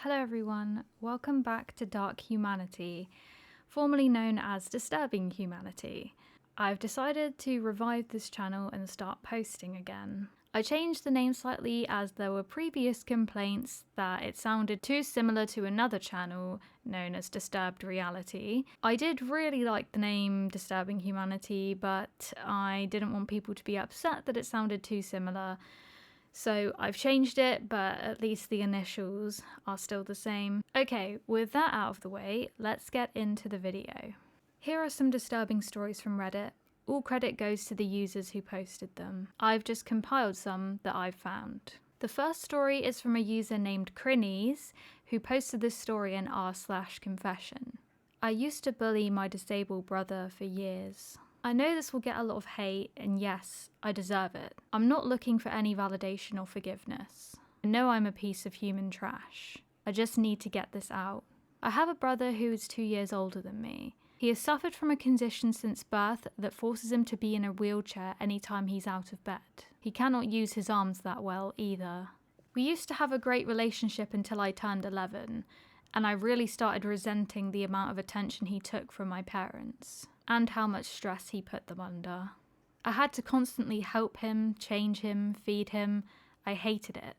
Hello everyone, welcome back to Dark Humanity, formerly known as Disturbing Humanity. I've decided to revive this channel and start posting again. I changed the name slightly as there were previous complaints that it sounded too similar to another channel known as Disturbed Reality. I did really like the name Disturbing Humanity, but I didn't want people to be upset that it sounded too similar. So I've changed it, but at least the initials are still the same. Okay, with that out of the way, let's get into the video. Here are some disturbing stories from Reddit. All credit goes to the users who posted them. I've just compiled some that I've found. The first story is from a user named Crinnies, who posted this story in r/confession. I used to bully my disabled brother for years. I know this will get a lot of hate, and yes, I deserve it. I'm not looking for any validation or forgiveness. I know I'm a piece of human trash. I just need to get this out. I have a brother who is 2 years older than me. He has suffered from a condition since birth that forces him to be in a wheelchair anytime he's out of bed. He cannot use his arms that well either. We used to have a great relationship until I turned 11, and I really started resenting the amount of attention he took from my parents, and how much stress he put them under. I had to constantly help him, change him, feed him. I hated it.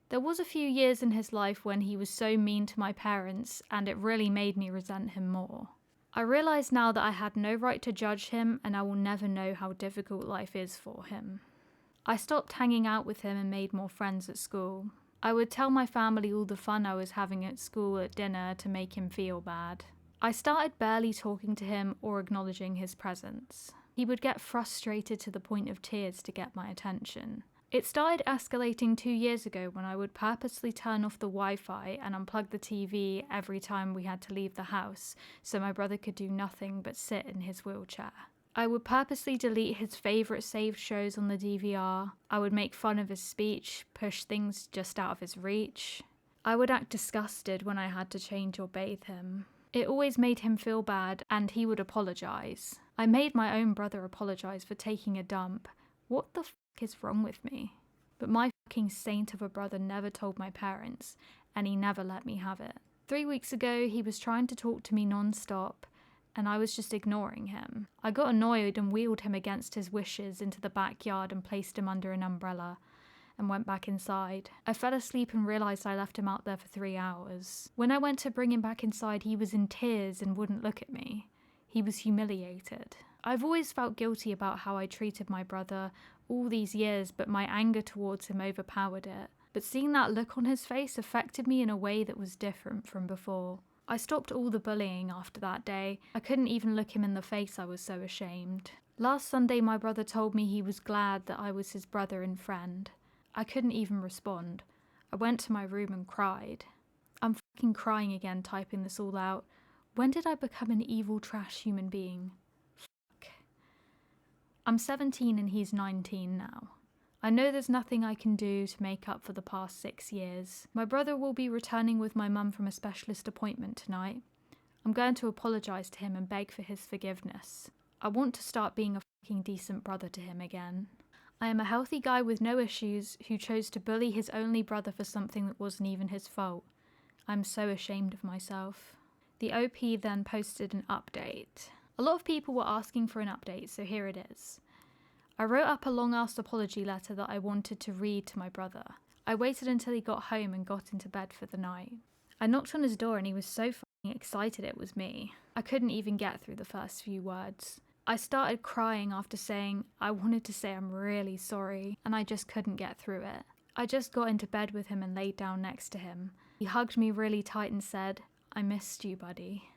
There was a few years in his life when he was so mean to my parents, and it really made me resent him more. I realise now that I had no right to judge him, and I will never know how difficult life is for him. I stopped hanging out with him and made more friends at school. I would tell my family all the fun I was having at school at dinner to make him feel bad. I started barely talking to him or acknowledging his presence. He would get frustrated to the point of tears to get my attention. It started escalating 2 years ago when I would purposely turn off the Wi-Fi and unplug the TV every time we had to leave the house so my brother could do nothing but sit in his wheelchair. I would purposely delete his favourite saved shows on the DVR. I would make fun of his speech, push things just out of his reach. I would act disgusted when I had to change or bathe him. It always made him feel bad, and he would apologise. I made my own brother apologise for taking a dump. What the f*** is wrong with me? But my fucking saint of a brother never told my parents, and he never let me have it. 3 weeks ago, he was trying to talk to me non-stop, and I was just ignoring him. I got annoyed and wheeled him against his wishes into the backyard and placed him under an umbrella, and went back inside. I fell asleep and realised I left him out there for 3 hours. When I went to bring him back inside, he was in tears and wouldn't look at me. He was humiliated. I've always felt guilty about how I treated my brother all these years, but my anger towards him overpowered it. But seeing that look on his face affected me in a way that was different from before. I stopped all the bullying after that day. I couldn't even look him in the face, I was so ashamed. Last Sunday, my brother told me he was glad that I was his brother and friend. I couldn't even respond. I went to my room and cried. I'm fucking crying again typing this all out. When did I become an evil trash human being? Fuck. I'm 17 and he's 19 now. I know there's nothing I can do to make up for the past 6 years. My brother will be returning with my mum from a specialist appointment tonight. I'm going to apologise to him and beg for his forgiveness. I want to start being a fucking decent brother to him again. I am a healthy guy with no issues who chose to bully his only brother for something that wasn't even his fault. I'm so ashamed of myself. The OP then posted an update. A lot of people were asking for an update, so here it is. I wrote up a long-ass apology letter that I wanted to read to my brother. I waited until he got home and got into bed for the night. I knocked on his door and he was so fucking excited it was me. I couldn't even get through the first few words. I started crying after saying I wanted to say I'm really sorry, and I just couldn't get through it. I just got into bed with him and laid down next to him. He hugged me really tight and said, "I missed you, buddy."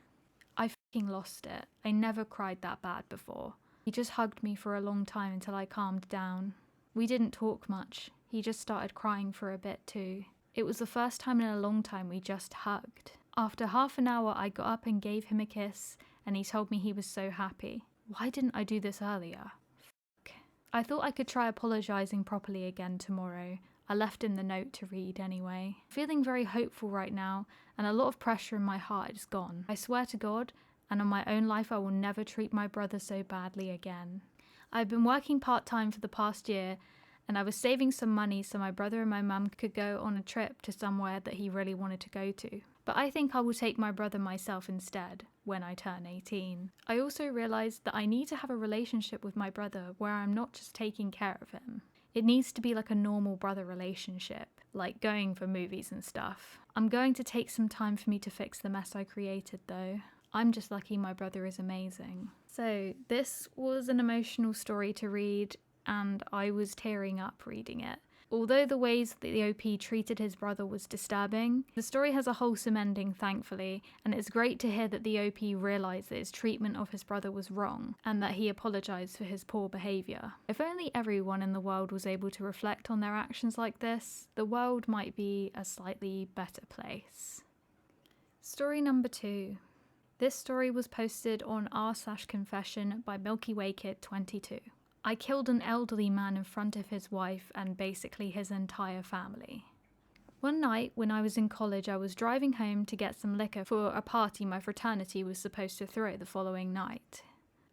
I fucking lost it. I never cried that bad before. He just hugged me for a long time until I calmed down. We didn't talk much. He just started crying for a bit too. It was the first time in a long time we just hugged. After half an hour, I got up and gave him a kiss, and he told me he was so happy. Why didn't I do this earlier? Fuck. I thought I could try apologising properly again tomorrow. I left him the note to read anyway. Feeling very hopeful right now, and a lot of pressure in my heart is gone. I swear to God, and on my own life, I will never treat my brother so badly again. I've been working part-time for the past year, and I was saving some money so my brother and my mum could go on a trip to somewhere that he really wanted to go to. But I think I will take my brother myself instead when I turn 18. I also realised that I need to have a relationship with my brother where I'm not just taking care of him. It needs to be like a normal brother relationship, like going for movies and stuff. I'm going to take some time for me to fix the mess I created though. I'm just lucky my brother is amazing. So this was an emotional story to read, and I was tearing up reading it. Although the ways that the OP treated his brother was disturbing, the story has a wholesome ending, thankfully, and it's great to hear that the OP realised that his treatment of his brother was wrong, and that he apologised for his poor behaviour. If only everyone in the world was able to reflect on their actions like this, the world might be a slightly better place. Story number 2. This story was posted on r/confession by Milky Way Kid 22. I killed an elderly man in front of his wife and basically his entire family. One night when I was in college, I was driving home to get some liquor for a party my fraternity was supposed to throw the following night.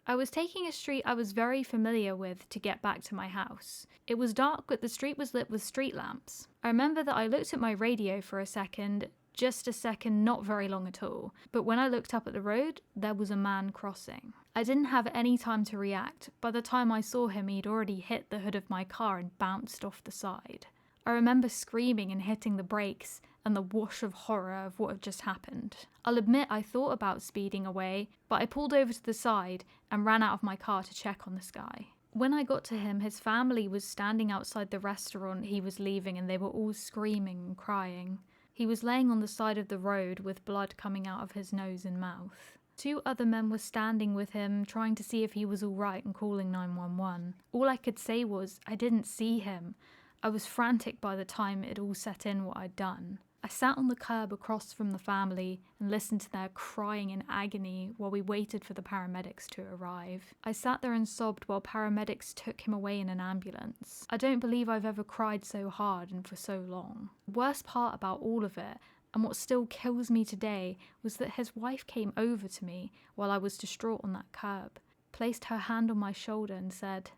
I was taking a street I was very familiar with to get back to my house. It was dark, but the street was lit with street lamps. I remember that I looked at my radio for a second, just a second, not very long at all, but when I looked up at the road, there was a man crossing. I didn't have any time to react. By the time I saw him, he'd already hit the hood of my car and bounced off the side. I remember screaming and hitting the brakes and the whoosh of horror of what had just happened. I'll admit I thought about speeding away, but I pulled over to the side and ran out of my car to check on this guy. When I got to him, his family was standing outside the restaurant he was leaving and they were all screaming and crying. He was laying on the side of the road with blood coming out of his nose and mouth. 2 other men were standing with him, trying to see if he was alright and calling 911. All I could say was, I didn't see him. I was frantic by the time it all set in what I'd done. I sat on the curb across from the family and listened to their crying in agony while we waited for the paramedics to arrive. I sat there and sobbed while paramedics took him away in an ambulance. I don't believe I've ever cried so hard and for so long. The worst part about all of it, and what still kills me today, was that his wife came over to me while I was distraught on that curb, placed her hand on my shoulder and said,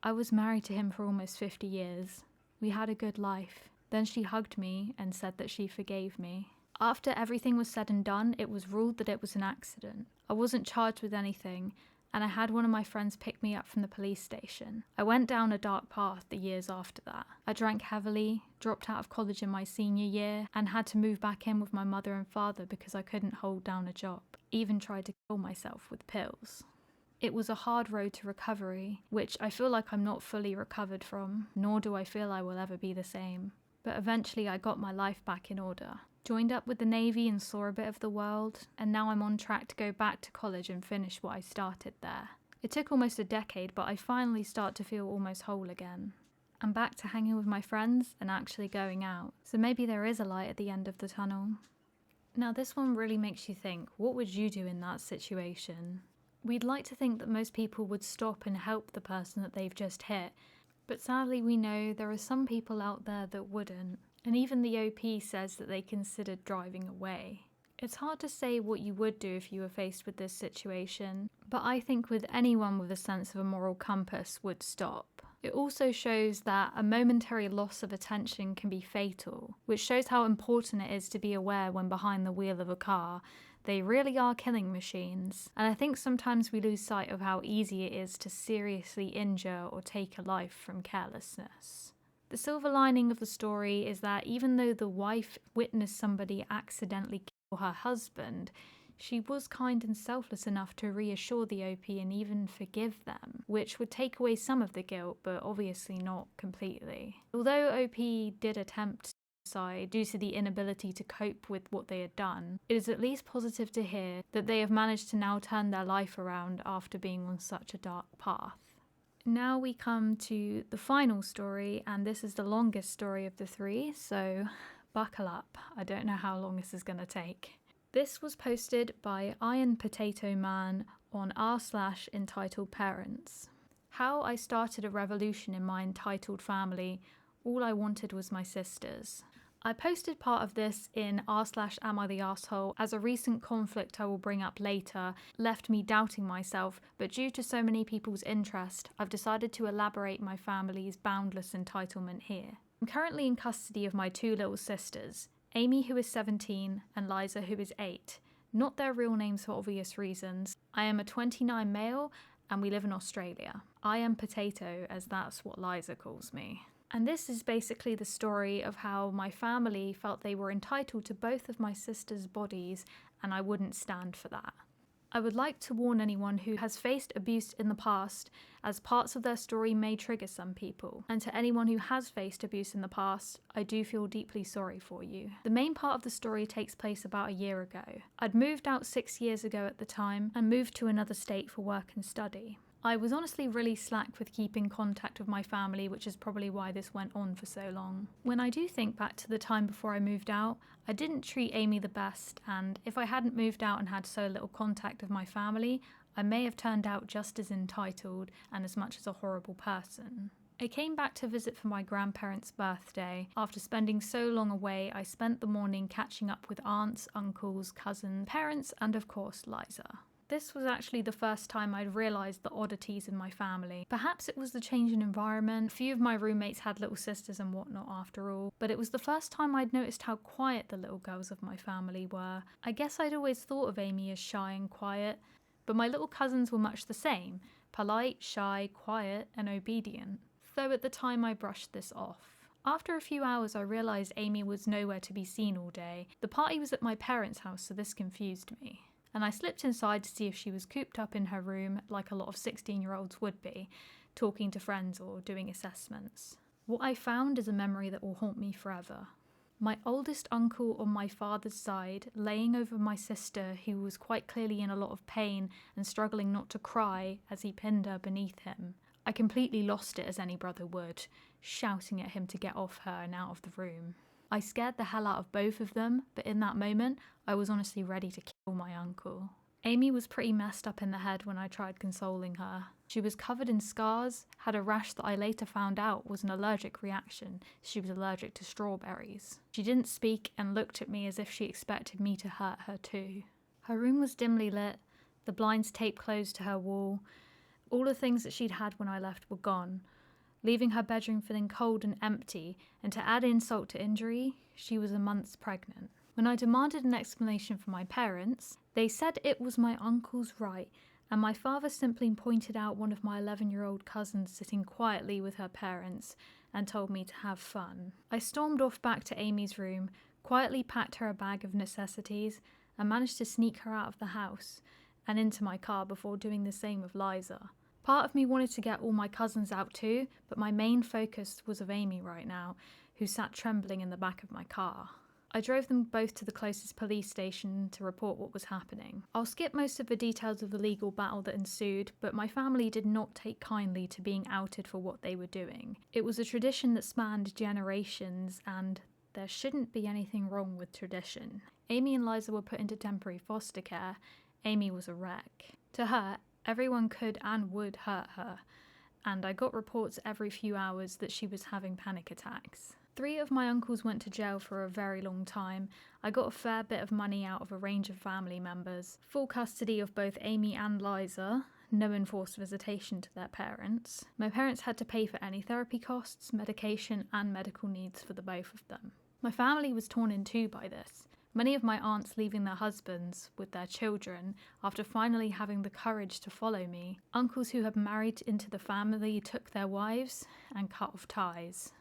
I was married to him for almost 50 years. We had a good life. Then she hugged me and said that she forgave me. After everything was said and done, it was ruled that it was an accident. I wasn't charged with anything, and I had one of my friends pick me up from the police station. I went down a dark path the years after that. I drank heavily, dropped out of college in my senior year, and had to move back in with my mother and father because I couldn't hold down a job. Even tried to kill myself with pills. It was a hard road to recovery, which I feel like I'm not fully recovered from, nor do I feel I will ever be the same. But eventually I got my life back in order. Joined up with the Navy and saw a bit of the world, and now I'm on track to go back to college and finish what I started there. It took almost a decade, but I finally start to feel almost whole again. I'm back to hanging with my friends and actually going out, so maybe there is a light at the end of the tunnel. Now this one really makes you think, what would you do in that situation? We'd like to think that most people would stop and help the person that they've just hit, but sadly we know there are some people out there that wouldn't, and even the OP says that they considered driving away. It's hard to say what you would do if you were faced with this situation, but I think with anyone with a sense of a moral compass would stop. It also shows that a momentary loss of attention can be fatal, which shows how important it is to be aware when behind the wheel of a car. They really are killing machines, and I think sometimes we lose sight of how easy it is to seriously injure or take a life from carelessness. The silver lining of the story is that even though the wife witnessed somebody accidentally kill her husband, she was kind and selfless enough to reassure the OP and even forgive them, which would take away some of the guilt, but obviously not completely. Although OP did attempt suicide due to the inability to cope with what they had done, it is at least positive to hear that they have managed to now turn their life around after being on such a dark path. Now we come to the final story, and this is the longest story of the 3, so buckle up. I don't know how long this is going to take. This was posted by Iron Potato Man on r/entitled parents. How I started a revolution in my entitled family. All I wanted was my sisters. I posted part of this in r/am I the arsehole, as a recent conflict I will bring up later left me doubting myself, but due to so many people's interest, I've decided to elaborate my family's boundless entitlement here. I'm currently in custody of my two little sisters, Amy, who is 17, and Liza, who is 8. Not their real names for obvious reasons. I am a 29 male and we live in Australia. I am Potato, as that's what Liza calls me. And this is basically the story of how my family felt they were entitled to both of my sisters' bodies, and I wouldn't stand for that. I would like to warn anyone who has faced abuse in the past, as parts of their story may trigger some people. And to anyone who has faced abuse in the past, I do feel deeply sorry for you. The main part of the story takes place about a year ago. I'd moved out 6 years ago at the time and moved to another state for work and study. I was honestly really slack with keeping contact with my family, which is probably why this went on for so long. When I do think back to the time before I moved out, I didn't treat Amy the best, and if I hadn't moved out and had so little contact with my family, I may have turned out just as entitled and as much as a horrible person. I came back to visit for my grandparents' birthday. After spending so long away, I spent the morning catching up with aunts, uncles, cousins, parents, and of course, Liza. This was actually the first time I'd realised the oddities in my family. Perhaps it was the change in environment. A few of my roommates had little sisters and whatnot after all, but it was the first time I'd noticed how quiet the little girls of my family were. I guess I'd always thought of Amy as shy and quiet, but my little cousins were much the same. Polite, shy, quiet, and obedient. Though at the time I brushed this off. After a few hours I realised Amy was nowhere to be seen all day. The party was at my parents' house, so this confused me. And I slipped inside to see if she was cooped up in her room like a lot of 16-year-olds would be, talking to friends or doing assessments. What I found is a memory that will haunt me forever. My oldest uncle on my father's side laying over my sister, who was quite clearly in a lot of pain and struggling not to cry as he pinned her beneath him. I completely lost it, as any brother would, shouting at him to get off her and out of the room. I scared the hell out of both of them, but in that moment, I was honestly ready to kill my uncle. Amy was pretty messed up in the head when I tried consoling her. She was covered in scars, had a rash that I later found out was an allergic reaction. She was allergic to strawberries. She didn't speak and looked at me as if she expected me to hurt her too. Her room was dimly lit, the blinds taped closed to her wall. All the things that she'd had when I left were gone, leaving her bedroom feeling cold and empty, and to add insult to injury, she was a month pregnant. When I demanded an explanation from my parents, they said it was my uncle's right, and my father simply pointed out one of my 11-year-old cousins sitting quietly with her parents and told me to have fun. I stormed off back to Amy's room, quietly packed her a bag of necessities, and managed to sneak her out of the house and into my car before doing the same with Liza. Part of me wanted to get all my cousins out too, but my main focus was of Amy right now, who sat trembling in the back of my car. I drove them both to the closest police station to report what was happening. I'll skip most of the details of the legal battle that ensued, but my family did not take kindly to being outed for what they were doing. It was a tradition that spanned generations, and there shouldn't be anything wrong with tradition. Amy and Liza were put into temporary foster care. Amy was a wreck. To her, everyone could and would hurt her, and I got reports every few hours that she was having panic attacks. 3 of my uncles went to jail for a very long time. I got a fair bit of money out of a range of family members. Full custody of both Amy and Liza, no enforced visitation to their parents. My parents had to pay for any therapy costs, medication, and medical needs for the both of them. My family was torn in two by this. Many of my aunts leaving their husbands with their children after finally having the courage to follow me. Uncles who had married into the family took their wives and cut off ties.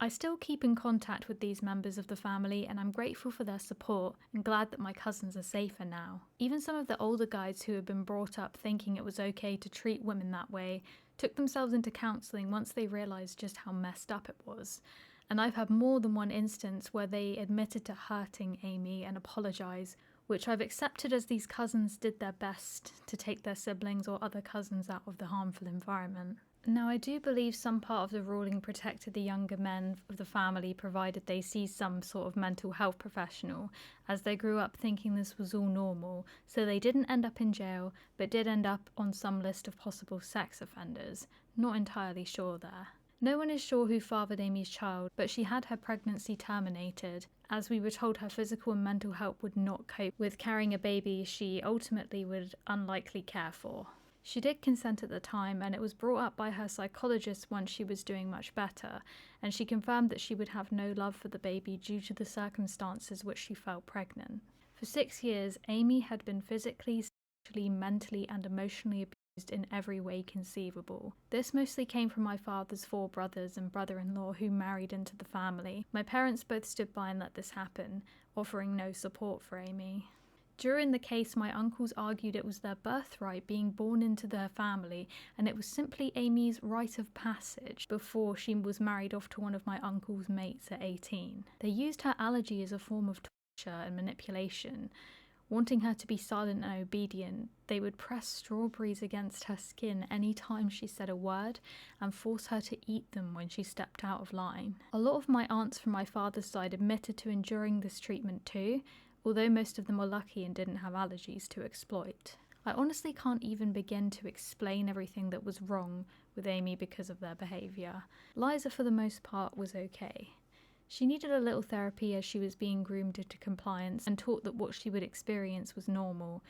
I still keep in contact with these members of the family, and I'm grateful for their support and glad that my cousins are safer now. Even some of the older guys who had been brought up thinking it was okay to treat women that way took themselves into counselling once they realised just how messed up it was. And I've had more than one instance where they admitted to hurting Amy and apologised, which I've accepted as these cousins did their best to take their siblings or other cousins out of the harmful environment. Now, I do believe some part of the ruling protected the younger men of the family provided they see some sort of mental health professional, as they grew up thinking this was all normal, so they didn't end up in jail, but did end up on some list of possible sex offenders. Not entirely sure there. No one is sure who fathered Amy's child, but she had her pregnancy terminated, as we were told her physical and mental health would not cope with carrying a baby she ultimately would unlikely care for. She did consent at the time, and it was brought up by her psychologist once she was doing much better, and she confirmed that she would have no love for the baby due to the circumstances which she felt pregnant. For 6 years, Amy had been physically, sexually, mentally and emotionally abused in every way conceivable. This mostly came from my father's 4 brothers and brother-in-law who married into the family. My parents both stood by and let this happen, offering no support for Amy. During the case, my uncles argued it was their birthright being born into their family, and it was simply Amy's rite of passage before she was married off to one of my uncle's mates at 18. They used her allergy as a form of torture and manipulation. Wanting her to be silent and obedient, they would press strawberries against her skin any time she said a word and force her to eat them when she stepped out of line. A lot of my aunts from my father's side admitted to enduring this treatment too, although most of them were lucky and didn't have allergies to exploit. I honestly can't even begin to explain everything that was wrong with Amy because of their behaviour. Liza, for the most part, was okay. She needed a little therapy as she was being groomed into compliance and taught that what she would experience was normal,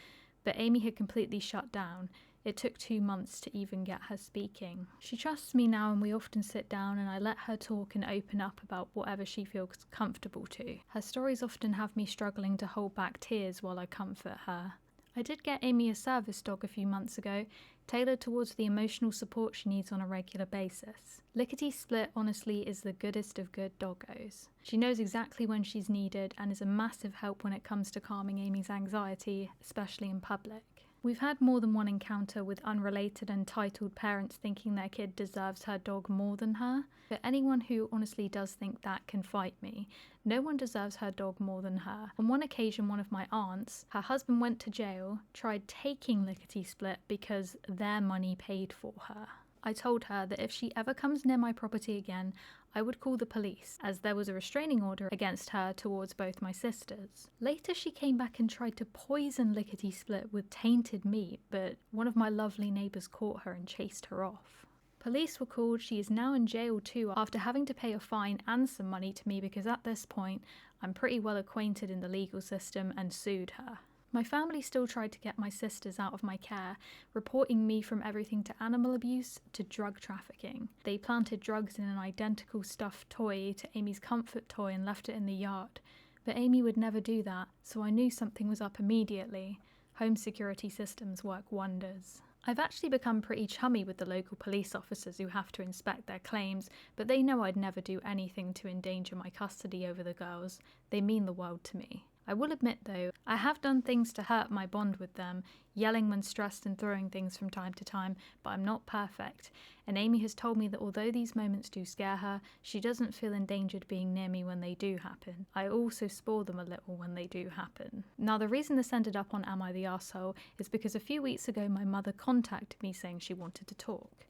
but Amy had completely shut down. It took 2 months to even get her speaking. She trusts me now, and we often sit down and I let her talk and open up about whatever she feels comfortable to. Her stories often have me struggling to hold back tears while I comfort her. I did get Amy a service dog a few months ago, tailored towards the emotional support she needs on a regular basis. Lickety Split honestly is the goodest of good doggos. She knows exactly when she's needed and is a massive help when it comes to calming Amy's anxiety, especially in public. We've had more than one encounter with unrelated and entitled parents thinking their kid deserves her dog more than her, but anyone who honestly does think that can fight me. No one deserves her dog more than her. On one occasion, one of my aunts, her husband went to jail, tried taking Lickety Split because their money paid for her. I told her that if she ever comes near my property again, I would call the police, as there was a restraining order against her towards both my sisters. Later she came back and tried to poison Lickety Split with tainted meat, but one of my lovely neighbours caught her and chased her off. Police were called. She is now in jail too after having to pay a fine and some money to me because at this point I'm pretty well acquainted in the legal system and sued her. My family still tried to get my sisters out of my care, reporting me from everything to animal abuse to drug trafficking. They planted drugs in an identical stuffed toy to Amy's comfort toy and left it in the yard. But Amy would never do that, so I knew something was up immediately. Home security systems work wonders. I've actually become pretty chummy with the local police officers who have to inspect their claims, but they know I'd never do anything to endanger my custody over the girls. They mean the world to me. I will admit though, I have done things to hurt my bond with them, yelling when stressed and throwing things from time to time, but I'm not perfect, and Amy has told me that although these moments do scare her, she doesn't feel endangered being near me when they do happen. I also spoil them a little when they do happen. Now the reason this ended up on Am I the Arsehole is because a few weeks ago my mother contacted me saying she wanted to talk.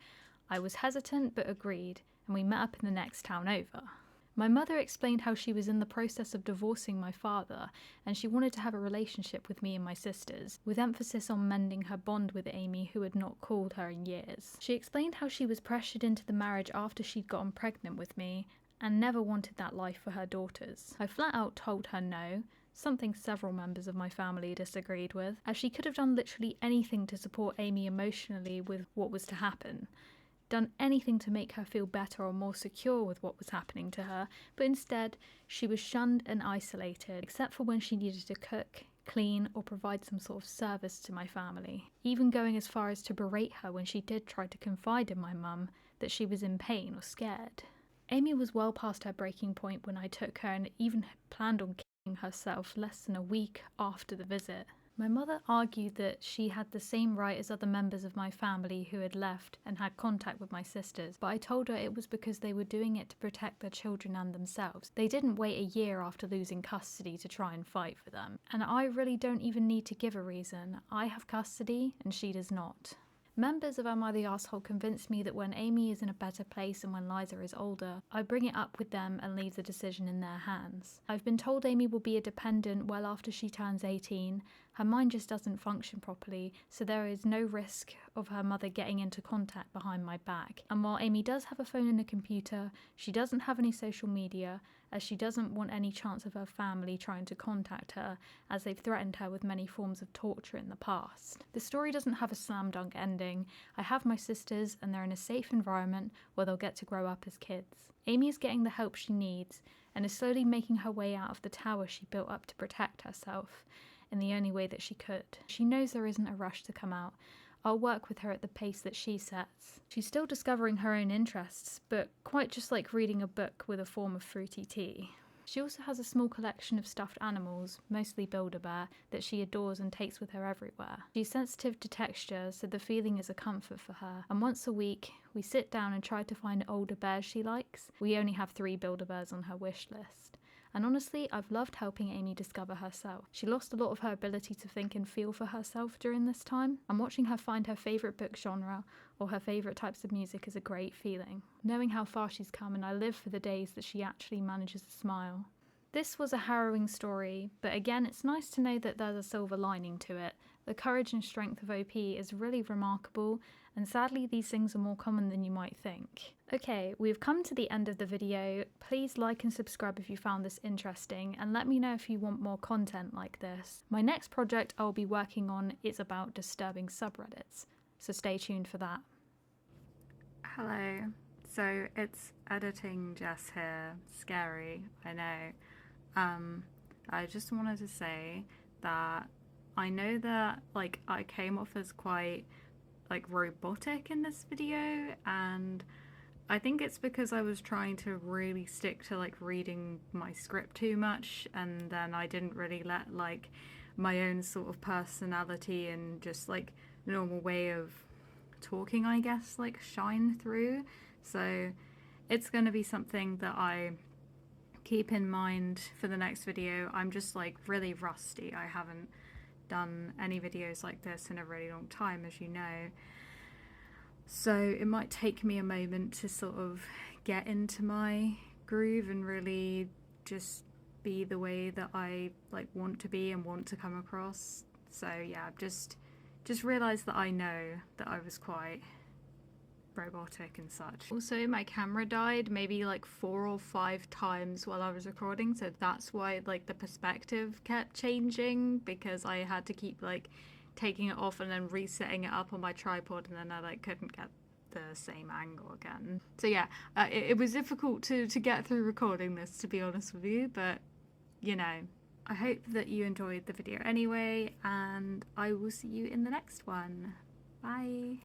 I was hesitant but agreed, and we met up in the next town over. My mother explained how she was in the process of divorcing my father and she wanted to have a relationship with me and my sisters, with emphasis on mending her bond with Amy, who had not called her in years. She explained how she was pressured into the marriage after she'd gotten pregnant with me and never wanted that life for her daughters. I flat out told her no, something several members of my family disagreed with, as she could have done literally anything to support Amy emotionally with what was to happen. Done anything to make her feel better or more secure with what was happening to her, but instead she was shunned and isolated, except for when she needed to cook, clean, or provide some sort of service to my family, even going as far as to berate her when she did try to confide in my mum that she was in pain or scared. Amy was well past her breaking point when I took her and even had planned on killing herself less than a week after the visit. My mother argued that she had the same right as other members of my family who had left and had contact with my sisters, but I told her it was because they were doing it to protect their children and themselves. They didn't wait a year after losing custody to try and fight for them, and I really don't even need to give a reason. I have custody and she does not. Members of Am I the Arsehole convinced me that when Amy is in a better place and when Liza is older, I bring it up with them and leave the decision in their hands. I've been told Amy will be a dependent well after she turns 18. Her mind just doesn't function properly, so there is no risk of her mother getting into contact behind my back. And while Amy does have a phone and a computer, she doesn't have any social media, as she doesn't want any chance of her family trying to contact her, as they've threatened her with many forms of torture in the past. The story doesn't have a slam dunk ending. I have my sisters and they're in a safe environment where they'll get to grow up as kids. Amy is getting the help she needs and is slowly making her way out of the tower she built up to protect herself in the only way that she could. She knows there isn't a rush to come out. I'll work with her at the pace that she sets. She's still discovering her own interests, but quite just like reading a book with a form of fruity tea. She also has a small collection of stuffed animals, mostly Build-A-Bear, that she adores and takes with her everywhere. She's sensitive to texture, so the feeling is a comfort for her. And once a week, we sit down and try to find older bears she likes. We only have 3 Build-A-Bears on her wish list. And honestly, I've loved helping Amy discover herself. She lost a lot of her ability to think and feel for herself during this time, and watching her find her favourite book genre or her favourite types of music is a great feeling. Knowing how far she's come, and I live for the days that she actually manages to smile. This was a harrowing story, but again, it's nice to know that there's a silver lining to it. The courage and strength of OP is really remarkable, and sadly these things are more common than you might think. Okay, we've come to the end of the video. Please like and subscribe if you found this interesting, and let me know if you want more content like this. My next project I'll be working on is about disturbing subreddits, so stay tuned for that. Hello. So it's editing Jess here. Scary, I know. I just wanted to say that I know that I came off as quite robotic in this video, and I think it's because I was trying to really stick to reading my script too much, and then I didn't really let my own sort of personality and just normal way of talking, I guess, shine through. So it's going to be something that I keep in mind for the next video. I'm just really rusty. I haven't done any videos like this in a really long time, as you know. So it might take me a moment to sort of get into my groove and really just be the way that I want to be and want to come across. So yeah, just realised that I know that I was quite robotic and such. Also, my camera died maybe 4 or 5 times while I was recording, so that's why the perspective kept changing, because I had to keep taking it off and then resetting it up on my tripod, and then I couldn't get the same angle again. So yeah, it was difficult to get through recording this, to be honest with you, but you know, I hope that you enjoyed the video anyway, and I will see you in the next one. Bye.